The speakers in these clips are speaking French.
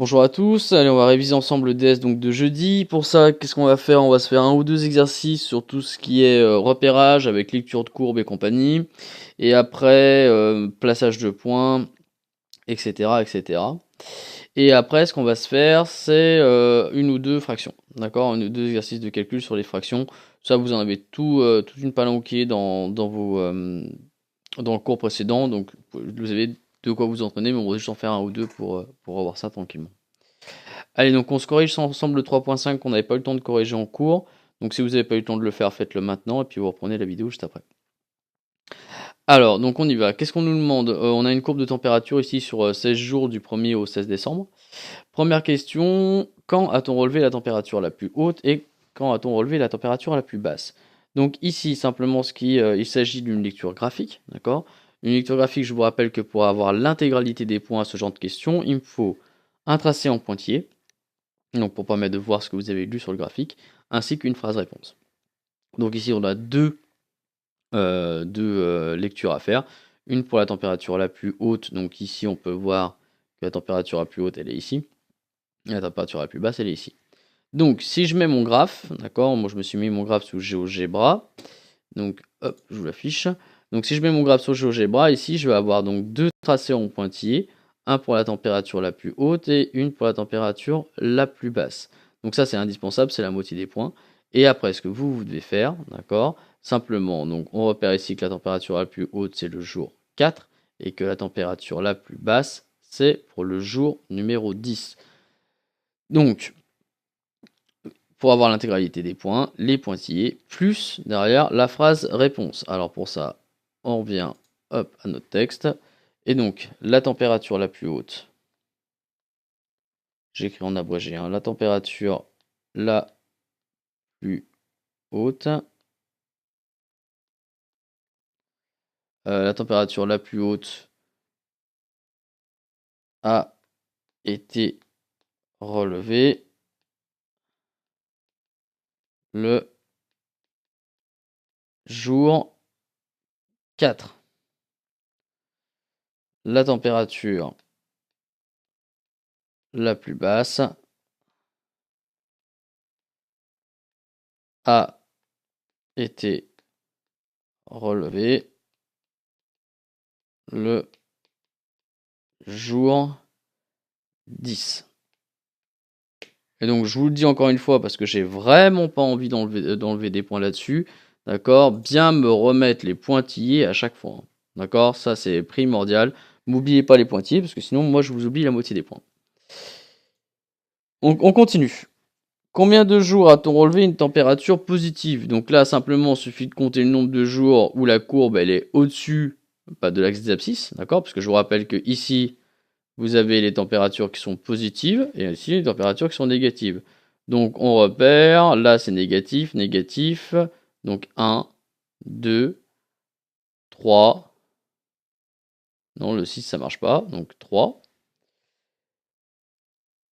Bonjour à tous, allez on va réviser ensemble le DS donc de jeudi. Pour ça, qu'est-ce qu'on va faire? On va se faire un ou deux exercices sur tout ce qui est repérage avec lecture de courbes et compagnie. Et après, plaçage de points, etc. etc. Et après, ce qu'on va se faire, c'est une ou deux fractions. D'accord? Une ou deux exercices de calcul sur les fractions. Ça, vous en avez toute une palanquée dans le cours précédent. Donc, vous avez de quoi vous entraîner, mais on va juste en faire un ou deux pour revoir ça tranquillement. Allez, donc on se corrige ensemble le 3.5 qu'on n'avait pas eu le temps de corriger en cours. Donc si vous n'avez pas eu le temps de le faire, faites-le maintenant et puis vous reprenez la vidéo juste après. Alors, donc on y va. Qu'est-ce qu'on nous demande? On a une courbe de température ici sur 16 jours du 1er au 16 décembre. Première question, quand a-t-on relevé la température la plus haute et quand a-t-on relevé la température la plus basse? Donc ici, simplement, il s'agit d'une lecture graphique, d'accord? Une lecture graphique, je vous rappelle que pour avoir l'intégralité des points à ce genre de questions, il me faut un tracé en pointillé, donc pour permettre de voir ce que vous avez lu sur le graphique, ainsi qu'une phrase réponse. Donc ici on a deux lectures à faire, une pour la température la plus haute, donc ici on peut voir que la température la plus haute elle est ici, et la température la plus basse elle est ici. Donc si je mets mon graphe, d'accord, moi je me suis mis mon graphe sous GeoGebra, donc hop, je vous l'affiche. Donc si je mets mon graphe sous GeoGebra, ici je vais avoir donc deux tracés en pointillés, un pour la température la plus haute et une pour la température la plus basse. Donc ça c'est indispensable, c'est la moitié des points. Et après ce que vous devez faire, d'accord, simplement, donc on repère ici que la température la plus haute c'est le jour 4 et que la température la plus basse c'est pour le jour numéro 10. Donc pour avoir l'intégralité des points, les pointillés, plus derrière la phrase réponse. Alors pour ça, on revient hop, à notre texte. Et donc, la température la plus haute, j'écris en abrégé, hein, la température la plus haute, la température la plus haute a été relevée le jour 4. La température la plus basse a été relevée le jour 10. Et donc je vous le dis encore une fois parce que j'ai vraiment pas envie d'enlever des points là-dessus, d'accord? Bien me remettre les pointillés à chaque fois, hein. D'accord? Ça c'est primordial. N'oubliez pas les pointillés parce que sinon moi je vous oublie la moitié des points. On continue. Combien de jours a-t-on relevé une température positive? Donc là simplement il suffit de compter le nombre de jours où la courbe elle est au-dessus, pas de l'axe des abscisses, d'accord? Parce que je vous rappelle que ici vous avez les températures qui sont positives et ici les températures qui sont négatives. Donc on repère, là c'est négatif, négatif. Donc 1, 2, 3. Non, le 6 ça marche pas. Donc 3,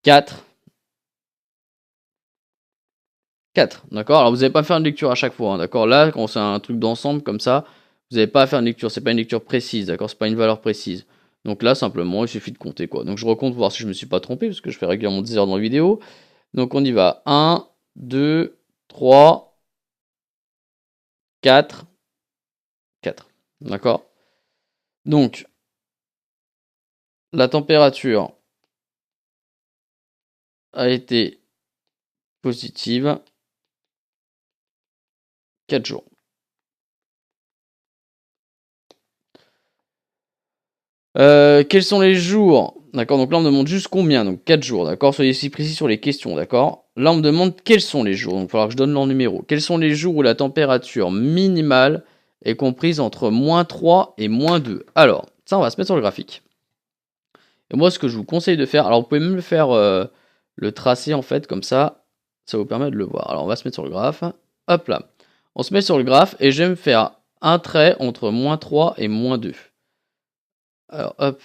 4. 4. D'accord? Alors vous n'allez pas faire une lecture à chaque fois, hein, d'accord? Là, quand c'est un truc d'ensemble comme ça, vous n'avez pas à faire une lecture. C'est pas une lecture précise, d'accord? C'est pas une valeur précise. Donc là, simplement, il suffit de compter, quoi. Donc je recompte pour voir si je me suis pas trompé, parce que je fais régulièrement des erreurs dans la vidéo. Donc on y va. 1, 2, 3, 4, 4. D'accord? Donc, la température a été positive 4 jours. Quels sont les jours? D'accord, donc là on me demande juste combien, donc 4 jours, d'accord? Soyez si précis sur les questions, d'accord? Là on me demande quels sont les jours, donc il va falloir que je donne leur numéro. Quels sont les jours où la température minimale est comprise entre -3 et -2? Alors, ça on va se mettre sur le graphique. Et moi ce que je vous conseille de faire, alors vous pouvez même le faire, le tracé en fait, comme ça vous permet de le voir. Alors on va se mettre sur le graphe, hop là. On se met sur le graphe et je vais me faire un trait entre -3 et -2. Alors hop,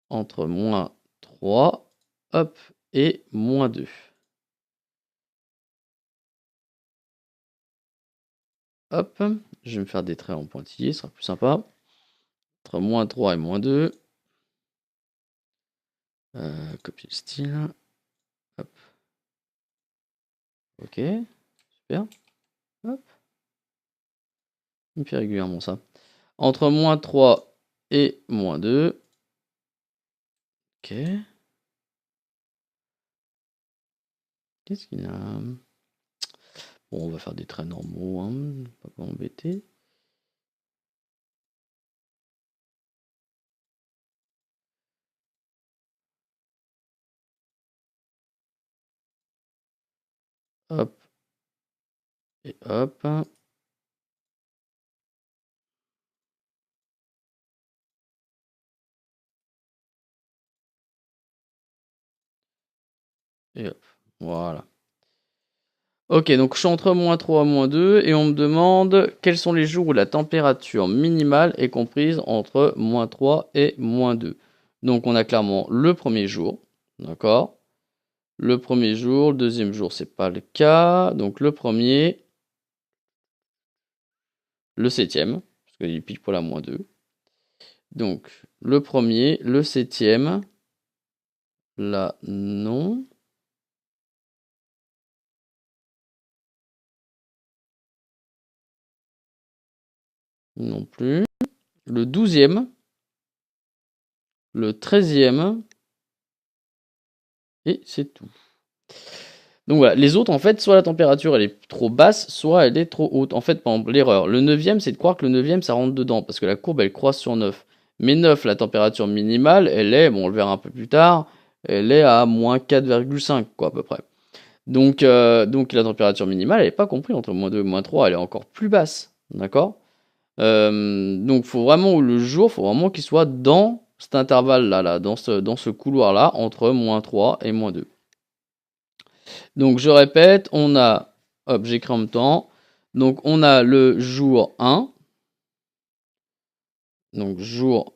entre -3, hop, et -2. Hop, je vais me faire des traits en pointillés, ce sera plus sympa. Entre -3 et -2. Copier le style. Hop. Ok, super. Hop. Il me fait régulièrement ça. Entre moins 3 et moins 2. Ok. Qu'est-ce qu'il a? Bon, on va faire des traits normaux, hein. Pas m'embêter. Hop. Et hop. Et hop. Voilà. Ok, donc je suis entre moins 3 et moins 2 et on me demande quels sont les jours où la température minimale est comprise entre moins 3 et moins 2. Donc on a clairement le premier jour, d'accord? Le premier jour, le deuxième jour, c'est pas le cas. Donc le premier, le septième, parce qu'il est pile poil à moins 2. Donc le premier, le septième, là non. Non plus. Le douzième, le treizième, et c'est tout. Donc voilà, les autres, en fait, soit la température elle est trop basse, soit elle est trop haute. En fait, par exemple, l'erreur. Le neuvième, c'est de croire que le neuvième, ça rentre dedans, parce que la courbe, elle croise sur 9. Mais 9, la température minimale, elle est, bon, on le verra un peu plus tard, elle est à moins 4,5, quoi, à peu près. Donc la température minimale, elle n'est pas comprise entre moins 2 et moins 3, elle est encore plus basse. D'accord? Donc faut vraiment, le jour, faut vraiment qu'il soit dans cet intervalle-là, là, dans ce couloir-là, entre moins 3 et moins 2. Donc je répète, on a, hop, j'écris en même temps. Donc on a le jour 1. Donc jour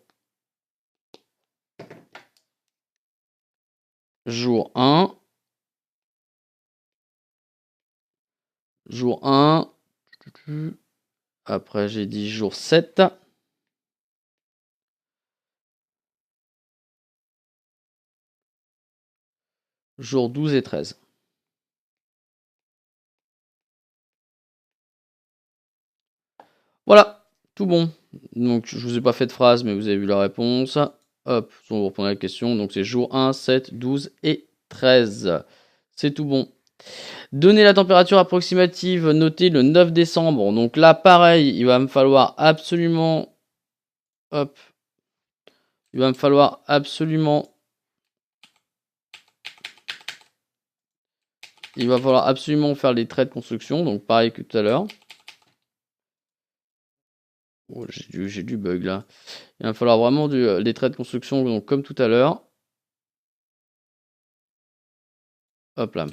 1. Jour 1. Après j'ai dit jour 7. Jour 12 et 13. Voilà, tout bon. Donc je vous ai pas fait de phrase, mais vous avez vu la réponse. Hop, on va reprendre la question. Donc c'est jour 1, 7, 12 et 13. C'est tout bon. Donner la température approximative notée le 9 décembre. Donc là, pareil, il va me falloir absolument... Hop. Il va me falloir absolument... Il va falloir absolument faire les traits de construction. Donc pareil que tout à l'heure. Oh, j'ai du bug là. Il va me falloir vraiment des traits de construction donc, comme tout à l'heure. Hop là.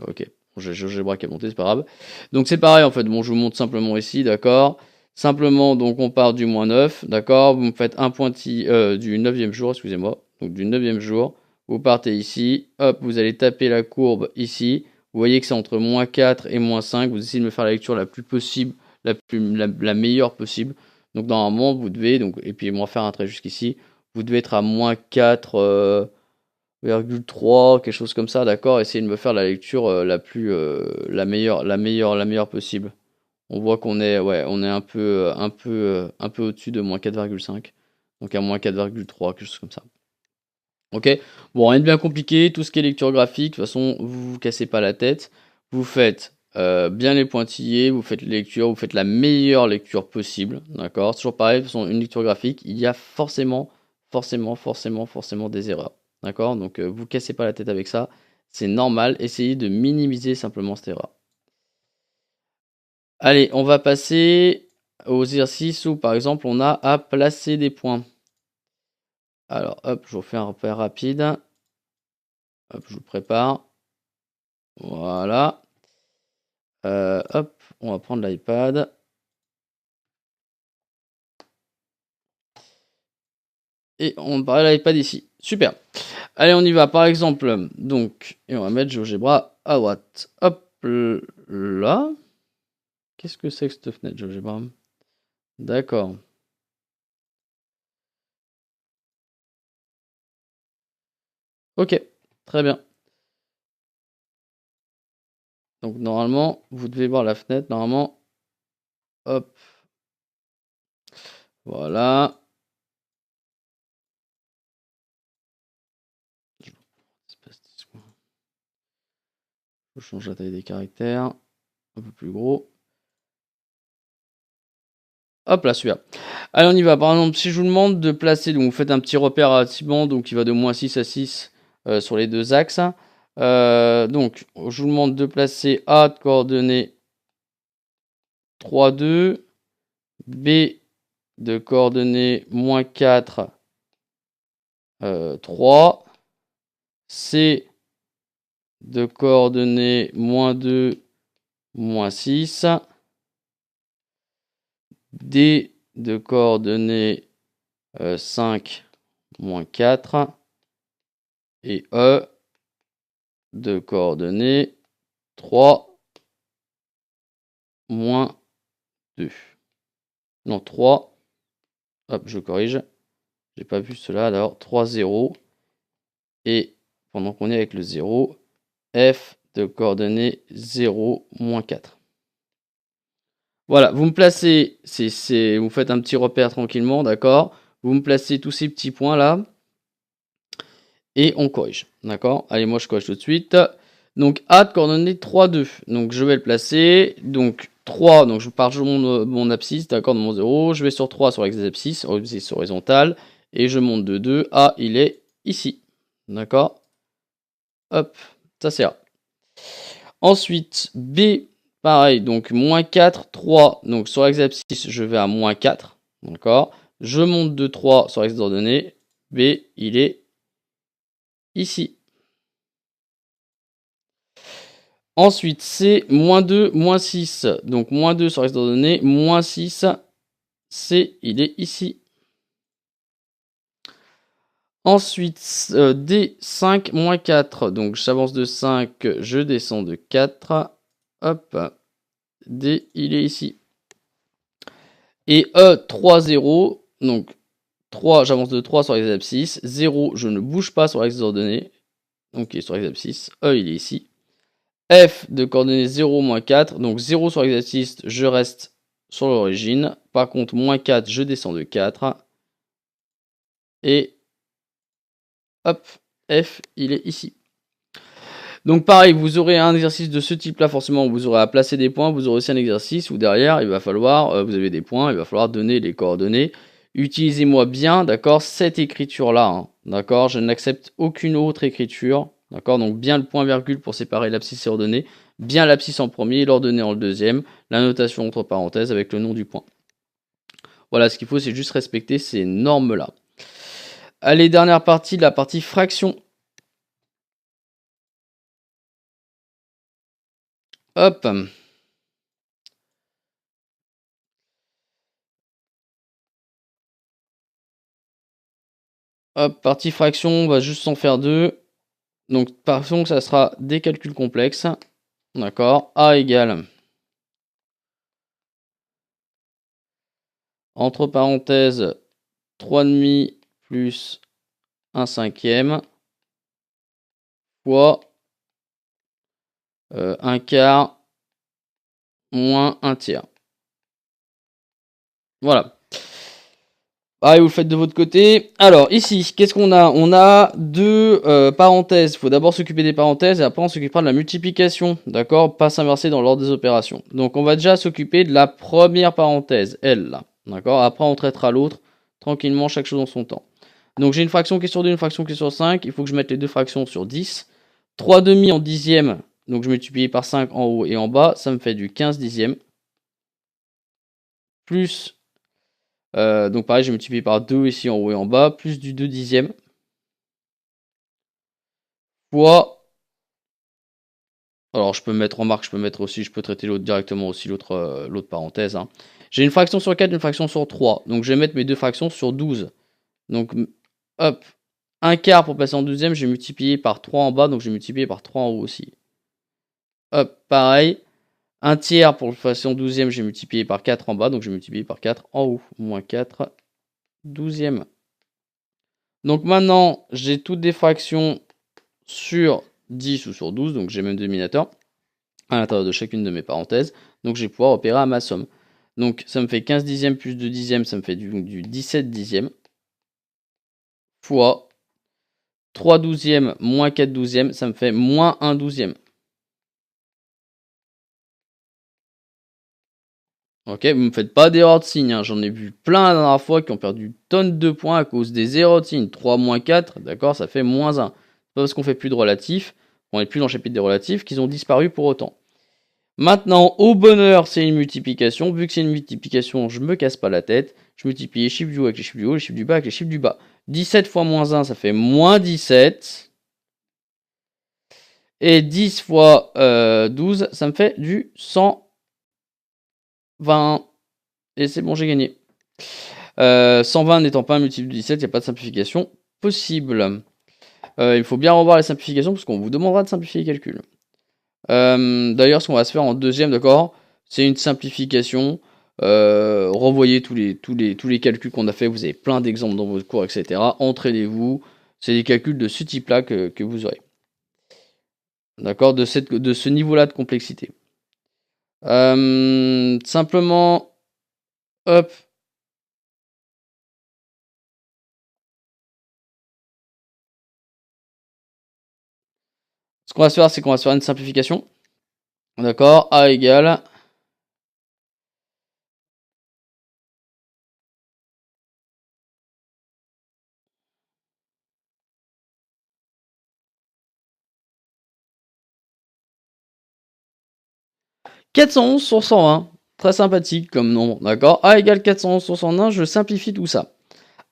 Ok. J'ai GeoGebra qui est monté, c'est pas grave. Donc c'est pareil en fait. Bon, je vous montre simplement ici, d'accord. Simplement, donc on part du moins 9, d'accord. Vous me faites un pointillé du 9e jour, excusez-moi. Donc du 9e jour. Vous partez ici. Hop, vous allez taper la courbe ici. Vous voyez que c'est entre moins 4 et moins 5. Vous essayez de me faire la lecture la plus possible, la meilleure possible. Donc normalement, vous devez, donc, et puis moi faire un trait jusqu'ici. Vous devez être à moins 4. 3, quelque chose comme ça, d'accord. Essayez de me faire la lecture la meilleure possible. On voit qu'on est, ouais, on est un peu au-dessus de moins 4,5. Donc à moins 4,3, quelque chose comme ça. Ok. Bon, rien de bien compliqué. Tout ce qui est lecture graphique, de toute façon, vous vous cassez pas la tête. Vous faites bien les pointillés, vous faites les lectures, vous faites la meilleure lecture possible, d'accord. C'est toujours pareil. De toute façon, une lecture graphique, il y a forcément des erreurs. D'accord? Donc, vous cassez pas la tête avec ça. C'est normal. Essayez de minimiser simplement cette erreur. Allez, on va passer aux exercices où, par exemple, on a à placer des points. Alors, hop, je vous fais un repère rapide. Hop, je vous prépare. Voilà. Hop, on va prendre l'iPad. Et on va parler l'iPad ici. Super. Allez, on y va. Par exemple, donc, et on va mettre GeoGebra à droite. Hop là. Qu'est-ce que c'est que cette fenêtre GeoGebra? D'accord. Ok, très bien. Donc normalement, vous devez voir la fenêtre. Normalement, hop. Voilà. Je change la taille des caractères. Un peu plus gros. Hop là, celui-là. Allez, on y va. Par exemple, si je vous demande de placer, donc vous faites un petit repère relativement, donc qui va de -6 à 6 sur les deux axes. Donc, je vous demande de placer A de coordonnées 3, 2, B de coordonnées -4, 3, C de coordonnées -2, -6, D de coordonnées 5, -4, et E de coordonnées 3, -2. Non, 3. Hop, je corrige. J'ai pas vu cela. Alors, 3, 0. Et pendant qu'on est avec le 0, F de coordonnées 0, -4. Voilà, vous me placez, vous faites un petit repère tranquillement, d'accord? Vous me placez tous ces petits points là. Et on corrige, d'accord? Allez, moi je corrige tout de suite. Donc A de coordonnées 3, 2. Donc je vais le placer. Donc 3, donc je pars sur mon abscisse, d'accord, de mon 0. Je vais sur 3 sur l'axe des abscisses, horizontal. Et je monte de 2. A, il est ici. D'accord? Hop, ça c'est A. Ensuite, B, pareil, donc -4, 3. Donc sur l'axe des abscisses, je vais à -4. D'accord? Je monte de 3 sur l'axe d'ordonnée. B, il est ici. Ensuite, C, -2, -6. Donc, -2 sur l'axe d'ordonnée, -6. C, il est ici. Ensuite, D, 5, -4. Donc, j'avance de 5, je descends de 4. Hop. D, il est ici. Et E, 3, 0. Donc, 3, j'avance de 3 sur l'axe abscisse. 0, je ne bouge pas sur l'axe d'ordonnée. Donc, il est sur l'axe abscisse. E, il est ici. F de coordonnées 0, -4. Donc 0 sur l'axe abscisse, je reste sur l'origine. Par contre, -4, je descends de 4. Et hop, F, il est ici. Donc pareil, vous aurez un exercice de ce type-là, forcément, vous aurez à placer des points. Vous aurez aussi un exercice où derrière, il va falloir, vous avez des points, il va falloir donner les coordonnées. Utilisez-moi bien, d'accord, cette écriture-là, hein, d'accord. Je n'accepte aucune autre écriture, d'accord. Donc bien le point-virgule pour séparer l'abscisse et l'ordonnée, bien l'abscisse en premier, l'ordonnée en deuxième, la notation entre parenthèses avec le nom du point. Voilà, ce qu'il faut, c'est juste respecter ces normes-là. Allez, dernière partie, la partie fraction. Hop. Hop, partie fraction, on va juste s'en faire deux. Donc, fraction, ça sera des calculs complexes. D'accord. A égale, entre parenthèses, 3,5 plus 1 cinquième fois 1 quart moins 1 tiers. Voilà. Pareil, vous le faites de votre côté. Alors, ici, qu'est-ce qu'on a? On a deux parenthèses. Il faut d'abord s'occuper des parenthèses et après on s'occupera de la multiplication. D'accord? Pas s'inverser dans l'ordre des opérations. Donc, on va déjà s'occuper de la première parenthèse, elle, là. D'accord? Après, on traitera l'autre tranquillement, chaque chose en son temps. Donc, j'ai une fraction qui est sur 2, une fraction qui est sur 5. Il faut que je mette les deux fractions sur 10. 3 demi en dixième. Donc, je multiplie par 5 en haut et en bas. Ça me fait du 15 dixième. Plus donc pareil, j'ai multiplié par 2 ici en haut et en bas, plus du 2 dixième, fois, alors je peux mettre en marque, je peux mettre aussi, je peux traiter l'autre directement aussi, l'autre parenthèse. Hein. J'ai une fraction sur 4, une fraction sur 3, donc je vais mettre mes deux fractions sur 12. Donc hop, 1 quart pour passer en deuxième, j'ai multiplié par 3 en bas, donc j'ai multiplié par 3 en haut aussi. Hop, pareil, 1 tiers pour passer en douzième, j'ai multiplié par 4 en bas, donc j'ai multiplié par 4 en haut, moins 4 douzième. Donc maintenant, j'ai toutes des fractions sur 10 ou sur 12, donc j'ai même dénominateur à l'intérieur de chacune de mes parenthèses, donc je vais pouvoir opérer à ma somme. Donc ça me fait 15 dixièmes plus 2 dixièmes, ça me fait du 17 dixièmes, fois 3 douzièmes moins 4 douzièmes, ça me fait moins 1 douzième. Ok, vous me faites pas d'erreur de signe, hein. J'en ai vu plein la dernière fois qui ont perdu tonnes de points à cause des erreurs de signe. 3 moins 4, d'accord, ça fait moins 1. C'est pas parce qu'on fait plus de relatifs, on n'est plus dans le chapitre des relatifs, qu'ils ont disparu pour autant. Maintenant, au bonheur, c'est une multiplication. Vu que c'est une multiplication, je me casse pas la tête. Je multiplie les chiffres du haut avec les chiffres du haut, les chiffres du bas avec les chiffres du bas. 17 fois moins 1, ça fait moins 17. Et 10 fois 12, ça me fait du 120. Et c'est bon, j'ai gagné. 120 n'étant pas un multiple de 17, il n'y a pas de simplification possible. Il faut bien revoir les simplifications parce qu'on vous demandera de simplifier les calculs. D'ailleurs, ce qu'on va se faire en deuxième, d'accord, c'est une simplification. Revoyez tous les calculs qu'on a fait. Vous avez plein d'exemples dans votre cours, etc. Entraînez-vous. C'est des calculs de ce type-là que vous aurez. D'accord, de ce niveau-là de complexité. Simplement, hop. Ce qu'on va se faire, c'est qu'on va se faire une simplification. D'accord, A égale 411 sur 120. Très sympathique comme nombre, d'accord. A égale 411 sur 101, je simplifie tout ça.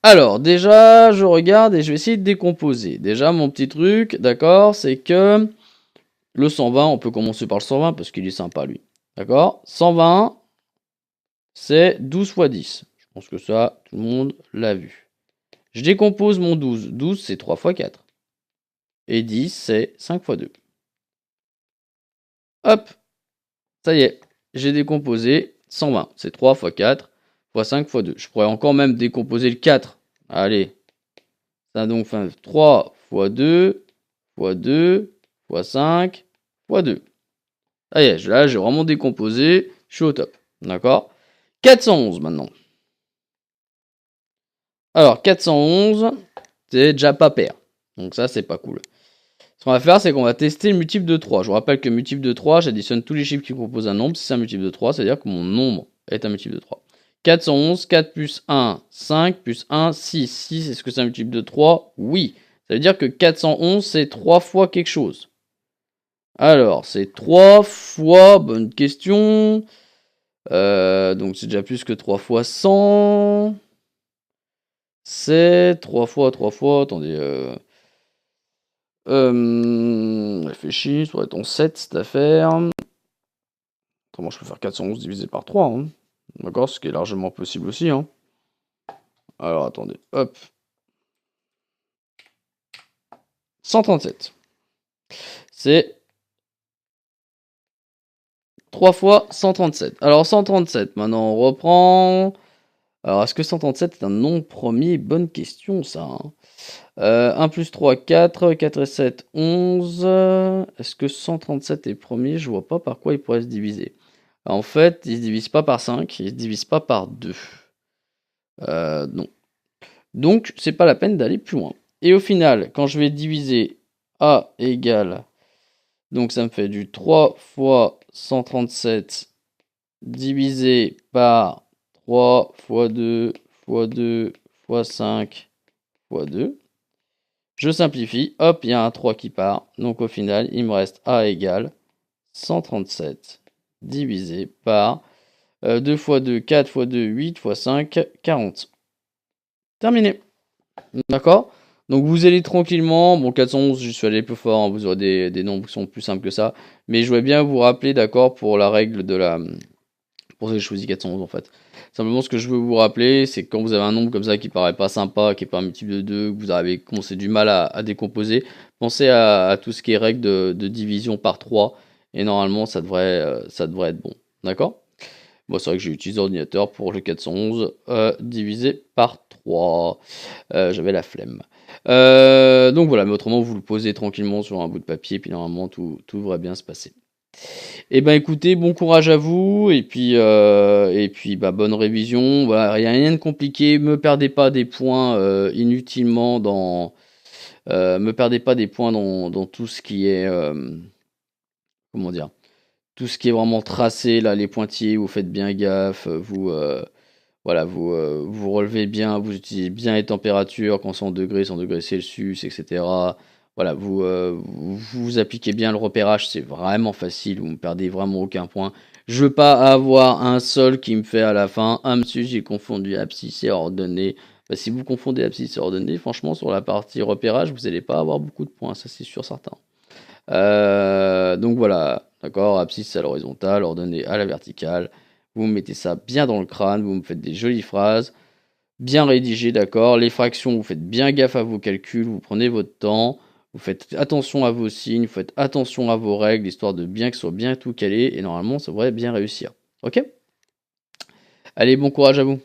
Alors, déjà, je regarde et je vais essayer de décomposer. Déjà, mon petit truc, d'accord, c'est que le 120, on peut commencer par le 120 parce qu'il est sympa, lui. D'accord, 120, c'est 12 fois 10. Je pense que ça, tout le monde l'a vu. Je décompose mon 12. 12, c'est 3 fois 4. Et 10, c'est 5 fois 2. Hop, ça y est, j'ai décomposé 120. C'est 3 fois 4 fois 5 fois 2. Je pourrais encore même décomposer le 4. Allez, ça donc fait 3 fois 2 fois 2 fois 5 fois 2. Ça y est, là j'ai vraiment décomposé, je suis au top. D'accord, 411 maintenant. Alors 411, c'est déjà pas pair. Donc ça c'est pas cool. Ce qu'on va faire, c'est qu'on va tester le multiple de 3. Je vous rappelle que le multiple de 3, j'additionne tous les chiffres qui composent un nombre. Si c'est un multiple de 3, c'est-à-dire que mon nombre est un multiple de 3. 411, 4 plus 1, 5 plus 1, 6. 6, est-ce que c'est un multiple de 3? Oui. Ça veut dire que 411, c'est 3 fois quelque chose. Alors, c'est 3 fois, bonne question. Donc c'est déjà plus que 3 fois 100. C'est 3 fois, attendez. Réfléchis, ça va être en 7 cette affaire. Comment je peux faire 411 divisé par 3, hein. D'accord, ce qui est largement possible aussi, hein. Alors attendez, hop. 137. C'est 3 fois 137. Alors 137, maintenant on reprend. Alors est-ce que 137 est un nombre premier? Bonne question ça, hein. 1 plus 3, 4. 4 et 7, 11. Est-ce que 137 est premier? Je vois pas par quoi il pourrait se diviser. En fait, il se divise pas par 5, il se divise pas par 2. Non. Donc, c'est pas la peine d'aller plus loin. Et au final, quand je vais diviser A égale, donc ça me fait du 3 fois 137 divisé par 3 fois 2 fois 2 fois 5 fois 2. Je simplifie, hop, il y a un 3 qui part. Donc au final, il me reste A égale 137 divisé par 2 fois 2, 4 fois 2, 8 fois 5, 40. Terminé. D'accord? Donc vous allez tranquillement. Bon, 411, je suis allé plus fort, hein. Vous aurez des nombres qui sont plus simples que ça. Mais je voulais bien vous rappeler, d'accord, pour la règle de la... Pour ça que j'ai choisi 411 en fait. Simplement, ce que je veux vous rappeler, c'est que quand vous avez un nombre comme ça qui paraît pas sympa, qui est pas un multiple de 2, que vous avez commencé du mal à décomposer, pensez à tout ce qui est règle de division par 3. Et normalement, ça devrait être bon. D'accord? Bon, c'est vrai que j'ai utilisé l'ordinateur pour le 411 divisé par 3. J'avais la flemme. Donc voilà, mais autrement, vous le posez tranquillement sur un bout de papier, puis normalement, tout devrait bien se passer. Eh ben écoutez, bon courage à vous, et puis bah, bonne révision. Voilà, il n'y a rien de compliqué. Me perdez pas des points inutilement me perdez pas des points dans tout ce qui est. Comment dire? Tout ce qui est vraiment tracé, là, les pointillés, vous faites bien gaffe, voilà, vous relevez bien, vous utilisez bien les températures, quand c'est en degrés, 100 degrés Celsius, etc. Voilà, vous appliquez bien le repérage, c'est vraiment facile, vous ne perdez vraiment aucun point. Je veux pas avoir un seul qui me fait à la fin, ah monsieur, j'ai confondu abscisse et ordonnée. Bah, si vous confondez abscisse et ordonnée, franchement, sur la partie repérage, vous n'allez pas avoir beaucoup de points, ça c'est sûr certain. Donc voilà, d'accord, abscisse à l'horizontale, ordonnée à la verticale. Vous mettez ça bien dans le crâne, vous me faites des jolies phrases, bien rédigées, d'accord. Les fractions, vous faites bien gaffe à vos calculs, vous prenez votre temps, vous faites attention à vos signes, vous faites attention à vos règles, histoire de bien que ce soit bien tout calé, et normalement, ça devrait bien réussir. Ok? Allez, bon courage à vous.